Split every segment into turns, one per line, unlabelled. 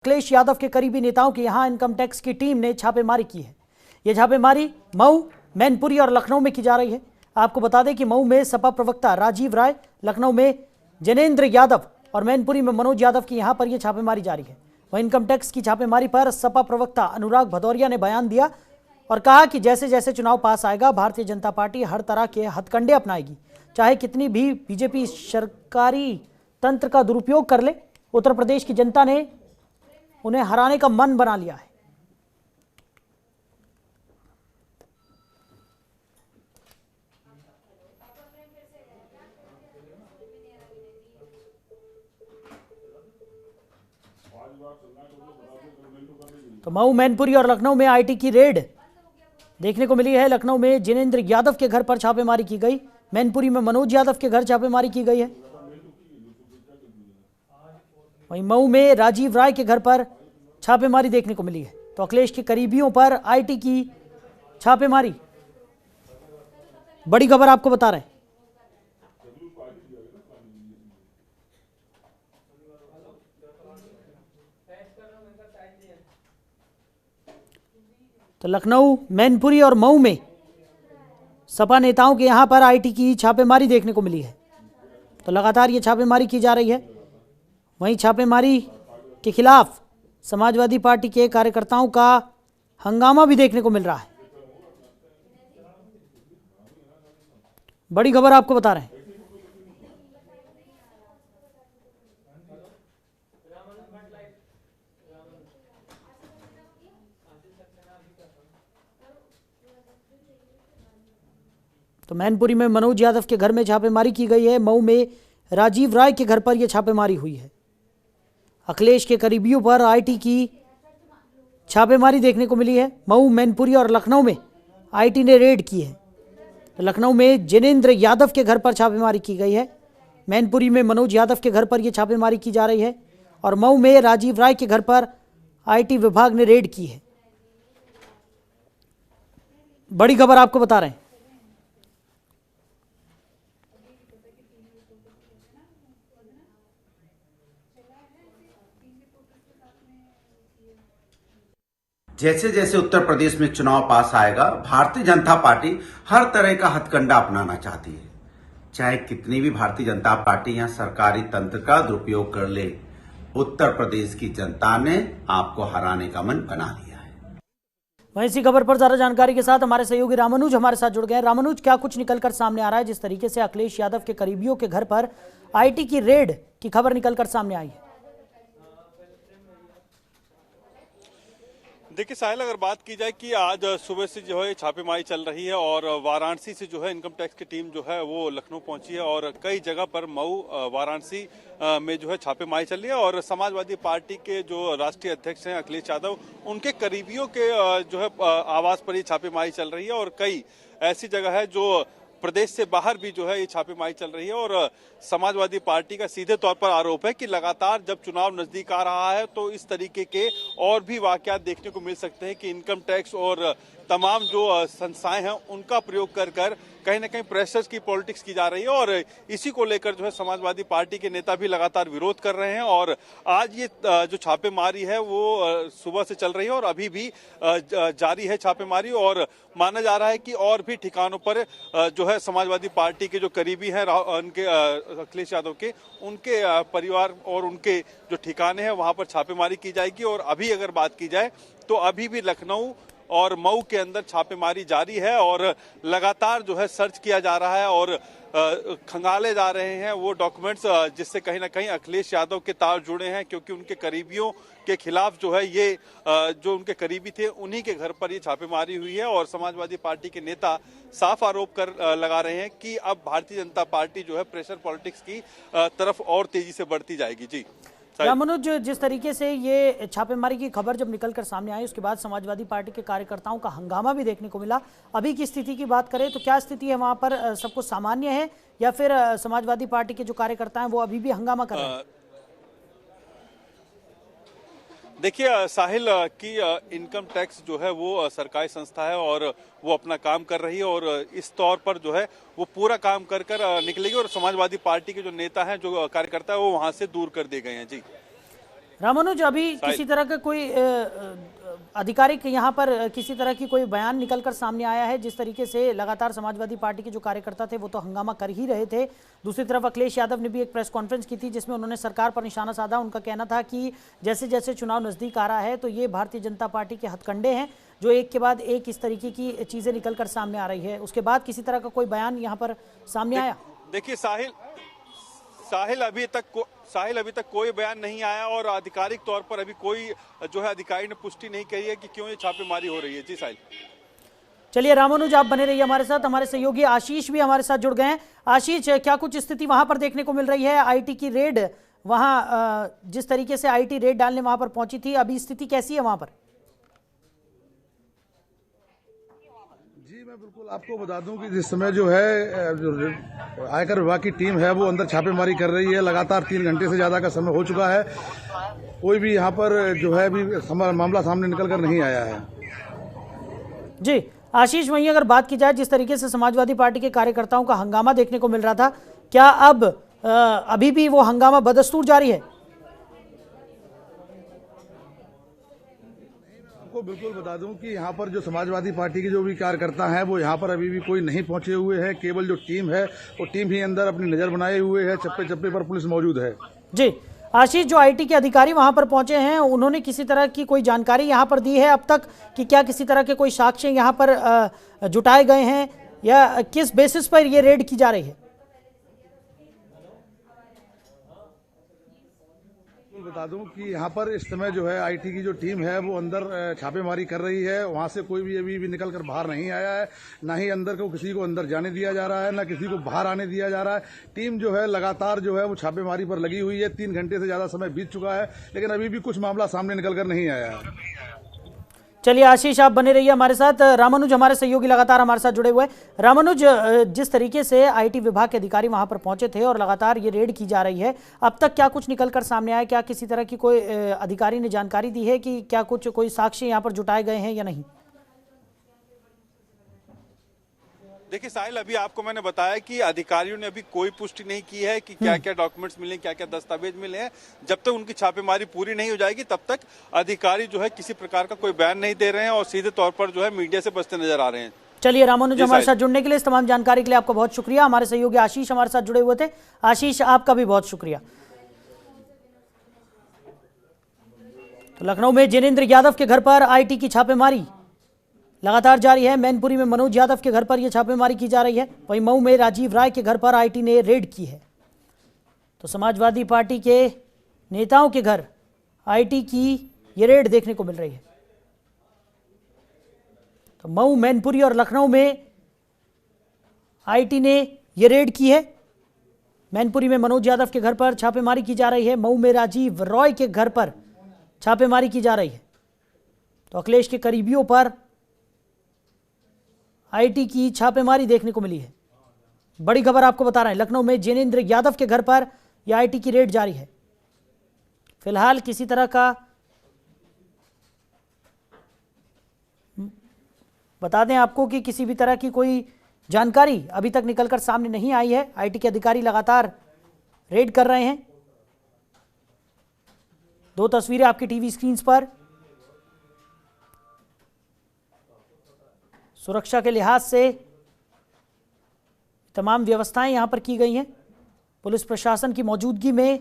अखिलेश यादव के करीबी नेताओं की यहां इनकम टैक्स की टीम ने छापेमारी की है। यह छापेमारी मऊ, मैनपुरी और लखनऊ में की जा रही है। आपको बता दें कि मऊ में सपा प्रवक्ता राजीव राय, लखनऊ में जनेंद्र यादव और मैनपुरी में मनोज यादव की यहां पर यह छापेमारी जारी है। वहीं इनकम टैक्स की छापेमारी पर सपा प्रवक्ता अनुराग भदौरिया ने बयान दिया और कहा कि जैसे जैसे चुनाव पास आएगा भारतीय जनता पार्टी हर तरह के हथकंडे अपनाएगी, चाहे कितनी भी बीजेपी सरकारी तंत्र का दुरुपयोग कर ले। उत्तर प्रदेश की जनता ने उन्हें हराने का मन बना लिया है। तो मऊ, मैनपुरी और लखनऊ में आईटी की रेड देखने को मिली है। लखनऊ में जिनेंद्र यादव के घर पर छापेमारी की गई, मैनपुरी में मनोज यादव के घर छापेमारी की गई है। वहीं मऊ में राजीव राय के घर पर छापेमारी देखने को मिली है। तो अखिलेश के करीबियों पर आईटी की छापेमारी, बड़ी खबर आपको बता रहे हैं। तो लखनऊ, मैनपुरी और मऊ में सपा नेताओं के यहां पर आईटी की छापेमारी देखने को मिली है। तो लगातार ये छापेमारी की जा रही है। वहीं छापेमारी के खिलाफ समाजवादी पार्टी के कार्यकर्ताओं का हंगामा भी देखने को मिल रहा है। बड़ी खबर आपको बता रहे हैं। तो मैनपुरी में मनोज यादव के घर में छापेमारी की गई है। मऊ में राजीव राय के घर पर यह छापेमारी हुई है। अखिलेश के करीबियों पर आईटी की छापेमारी देखने को मिली है। मऊ, मैनपुरी और लखनऊ में आईटी ने रेड की है। तो लखनऊ में जिनेंद्र यादव के घर पर छापेमारी की गई है। मैनपुरी में मनोज यादव के घर पर यह छापेमारी की जा रही है और मऊ में राजीव राय के घर पर आईटी विभाग ने रेड की है। बड़ी खबर आपको बता रहे हैं।
जैसे जैसे उत्तर प्रदेश में चुनाव पास आएगा भारतीय जनता पार्टी हर तरह का हथकंडा अपनाना चाहती है, चाहे कितनी भी भारतीय जनता पार्टी यहां सरकारी तंत्र का दुरुपयोग कर ले। उत्तर प्रदेश की जनता ने आपको हराने का मन बना लिया है।
वहीं इसी खबर पर ज्यादा जानकारी के साथ हमारे सहयोगी रामानुज हमारे साथ जुड़ गए। रामानुज, क्या कुछ निकलकर सामने आ रहा है? जिस तरीके से अखिलेश यादव के करीबियों के घर पर आईटी की रेड की खबर निकलकर सामने आई है।
देखिए साहिल, अगर बात की जाए कि आज सुबह से जो है छापेमारी चल रही है और वाराणसी से जो है इनकम टैक्स की टीम जो है वो लखनऊ पहुंची है और कई जगह पर मऊ, वाराणसी में जो है छापेमारी चल रही है और समाजवादी पार्टी के जो राष्ट्रीय अध्यक्ष हैं अखिलेश यादव, उनके करीबियों के जो है आवास पर ही छापेमारी चल रही है और कई ऐसी जगह है जो प्रदेश से बाहर भी जो है ये छापेमारी चल रही है। और समाजवादी पार्टी का सीधे तौर पर आरोप है कि लगातार जब चुनाव नजदीक आ रहा है तो इस तरीके के और भी वाकयात देखने को मिल सकते हैं कि इनकम टैक्स और तमाम जो संस्थाएं हैं उनका प्रयोग कर कर कहीं ना कहीं प्रेशर्स की पॉलिटिक्स की जा रही है और इसी को लेकर जो है समाजवादी पार्टी के नेता भी लगातार विरोध कर रहे हैं। और आज ये जो छापेमारी है वो सुबह से चल रही है और अभी भी जारी है छापेमारी और माना जा रहा है कि और भी ठिकानों पर जो है समाजवादी पार्टी के जो करीबी हैं उनके अखिलेश यादव के, उनके परिवार और उनके जो ठिकाने हैं वहां पर छापेमारी की जाएगी। और अभी अगर बात की जाए तो अभी भी लखनऊ और मऊ के अंदर छापेमारी जारी है और लगातार जो है सर्च किया जा रहा है और खंगाले जा रहे हैं वो डॉक्यूमेंट्स जिससे कहीं ना कहीं अखिलेश यादव के तार जुड़े हैं, क्योंकि उनके करीबियों के खिलाफ जो है ये जो उनके करीबी थे उन्हीं के घर पर ये छापेमारी हुई है। और समाजवादी पार्टी के नेता साफ आरोप कर लगा रहे हैं कि अब भारतीय जनता पार्टी जो है प्रेशर पॉलिटिक्स की तरफ और तेजी से बढ़ती जाएगी। जी
रामानुज, जिस तरीके से ये छापेमारी की खबर जब निकलकर सामने आई उसके बाद समाजवादी पार्टी के कार्यकर्ताओं का हंगामा भी देखने को मिला। अभी की स्थिति की बात करें तो क्या स्थिति है वहां पर? सब कुछ सामान्य है या फिर समाजवादी पार्टी के जो कार्यकर्ता हैं वो अभी भी हंगामा कर रहे हैं?
देखिए साहिल की इनकम टैक्स जो है वो सरकारी संस्था है और वो अपना काम कर रही है और इस तौर पर जो है वो पूरा काम कर कर निकलेगी और समाजवादी पार्टी के जो नेता हैं, जो कार्यकर्ता है, वो वहां से दूर कर दिए गए हैं। जी
रामानुज, अभी किसी तरह का कोई आधिकारिक यहाँ पर किसी तरह की कोई बयान निकलकर सामने आया है? जिस तरीके से लगातार समाजवादी पार्टी के जो कार्यकर्ता थे वो तो हंगामा कर ही रहे थे, दूसरी तरफ अखिलेश यादव ने भी एक प्रेस कॉन्फ्रेंस की थी जिसमें उन्होंने सरकार पर निशाना साधा। उनका कहना था कि जैसे जैसे चुनाव नजदीक आ रहा है तो ये भारतीय जनता पार्टी के हथकंडे हैं जो एक के बाद एक इस तरीके की चीजें निकल कर सामने आ रही है। उसके बाद किसी तरह का कोई बयान यहाँ पर सामने आया?
देखिए साहिल अभी तक कोई बयान नहीं आया और आधिकारिक तौर पर अभी कोई जो है अधिकारी ने पुष्टि नहीं करी है कि क्यों ये छापेमारी हो रही है। जी साहिल।
चलिए रामानुज, आप बने रहिए हमारे साथ। हमारे सहयोगी आशीष भी हमारे साथ जुड़ गए हैं। आशीष, क्या कुछ स्थिति वहां पर देखने को मिल रही है? आईटी की रेड वहां, जिस तरीके से आईटी रेड डालने वहां पर पहुंची थी, अभी स्थिति कैसी है वहां पर?
जी मैं बिल्कुल आपको बता दूं कि जिस समय जो है जो आयकर विभाग की टीम है वो अंदर छापेमारी कर रही है। लगातार 3 घंटे से ज्यादा का समय हो चुका है, कोई भी यहाँ पर जो है अभी मामला सामने निकल कर नहीं आया है।
जी आशीष, वहीं अगर बात की जाए जिस तरीके से समाजवादी पार्टी के कार्यकर्ताओं का हंगामा देखने को मिल रहा था, क्या अब अभी भी वो हंगामा बदस्तूर जारी है?
आपको बिल्कुल बता दूं कि यहाँ पर जो समाजवादी पार्टी के जो भी कार्यकर्ता हैं वो यहाँ पर अभी भी कोई नहीं पहुंचे हुए हैं। केवल जो टीम है वो टीम ही अंदर अपनी नजर बनाए हुए है। चप्पे चप्पे पर पुलिस मौजूद है।
जी आशीष, जो आईटी के अधिकारी वहां पर पहुंचे हैं उन्होंने किसी तरह की कोई जानकारी यहां पर दी है अब तक कि क्या किसी तरह के कोई साक्ष्य यहां पर जुटाए गए हैं या किस बेसिस पर ये रेड की जा रही है?
बता दूं कि यहाँ पर इस समय जो है आईटी की जो टीम है वो अंदर छापेमारी कर रही है। वहाँ से कोई भी अभी निकल कर बाहर नहीं आया है, ना ही अंदर को किसी को अंदर जाने दिया जा रहा है, ना किसी को बाहर आने दिया जा रहा है। टीम जो है लगातार जो है वो छापेमारी पर लगी हुई है। 3 घंटे से ज्यादा समय बीत चुका है लेकिन अभी भी कुछ मामला सामने निकल कर नहीं आया है।
चलिए आशीष, आप बने रहिए हमारे साथ। रामानुज हमारे सहयोगी लगातार हमारे साथ जुड़े हुए हैं। रामानुज, जिस तरीके से आईटी विभाग के अधिकारी वहां पर पहुंचे थे और लगातार ये रेड की जा रही है, अब तक क्या कुछ निकलकर सामने आया? क्या किसी तरह की कोई अधिकारी ने जानकारी दी है कि क्या कुछ कोई साक्ष्य यहां पर जुटाए गए हैं या नहीं?
देखिए साहिल, अभी आपको मैंने बताया कि अधिकारियों ने अभी कोई पुष्टि नहीं की है कि क्या क्या डॉक्यूमेंट्स मिले, क्या क्या दस्तावेज मिले हैं। जब तक उनकी छापेमारी पूरी नहीं हो जाएगी तब तक अधिकारी जो है किसी प्रकार का कोई बयान नहीं दे रहे हैं और सीधे तौर पर जो है मीडिया से बचते नजर आ रहे हैं।
चलिए रामानुज, हमारे साथ जुड़ने के लिए, इस तमाम जानकारी के लिए आपका बहुत शुक्रिया। हमारे सहयोगी आशीष हमारे साथ जुड़े हुए थे। आशीष, आपका भी बहुत शुक्रिया। तो लखनऊ में जिनेंद्र यादव के घर पर आईटी की छापेमारी लगातार जारी है। मैनपुरी में मनोज यादव के घर पर यह छापेमारी की जा रही है। वहीं मऊ में राजीव राय के घर पर आईटी ने रेड की है। तो समाजवादी पार्टी के नेताओं के घर आईटी की ये रेड देखने को मिल रही है। तो मऊ, मैनपुरी और लखनऊ में आईटी ने ये रेड की है। मैनपुरी में मनोज यादव के घर पर छापेमारी की जा रही है। मऊ में राजीव रॉय के घर पर छापेमारी की जा रही है। तो अखिलेश के करीबियों पर आईटी की छापेमारी देखने को मिली है। बड़ी खबर आपको बता रहे हैं, लखनऊ में जिनेंद्र यादव के घर पर यह आईटी की रेड जारी है। फिलहाल किसी तरह का बता दें आपको कि किसी भी तरह की कोई जानकारी अभी तक निकलकर सामने नहीं आई है। आईटी के अधिकारी लगातार रेड कर रहे हैं। 2 तस्वीरें आपकी टीवी स्क्रीन पर। सुरक्षा के लिहाज से तमाम व्यवस्थाएं यहां पर की गई हैं। पुलिस प्रशासन की मौजूदगी में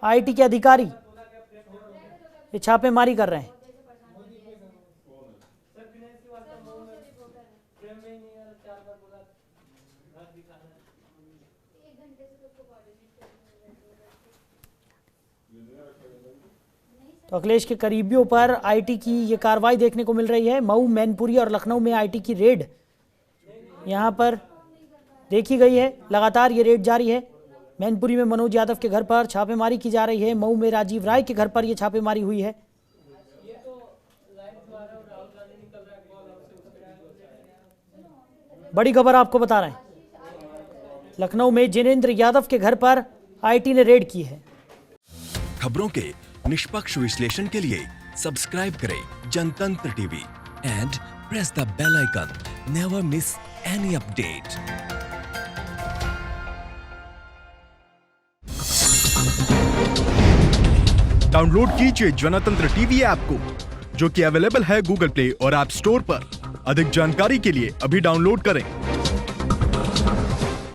आईटी के अधिकारी ये छापेमारी कर रहे हैं। तो अखिलेश के करीबियों पर आईटी की ये कार्रवाई देखने को मिल रही है। मऊ, मैनपुरी और लखनऊ में आईटी की रेड यहां पर देखी गई है। लगातार ये रेड जारी है। मैनपुरी में मनोज यादव के घर पर छापेमारी की जा रही है। मऊ में राजीव राय के घर पर यह छापेमारी हुई है। बड़ी खबर आपको बता रहे हैं, लखनऊ में जिनेंद्र यादव के घर पर आईटी ने रेड की है।
खबरों के निष्पक्ष विश्लेषण के लिए सब्सक्राइब करें Janatantra TV and press the bell icon. Never miss any update.
Download कीजिए जनतंत्र टीवी ऐप को, जो कि अवेलेबल है गूगल प्ले और ऐप स्टोर पर। अधिक जानकारी के लिए अभी डाउनलोड करें।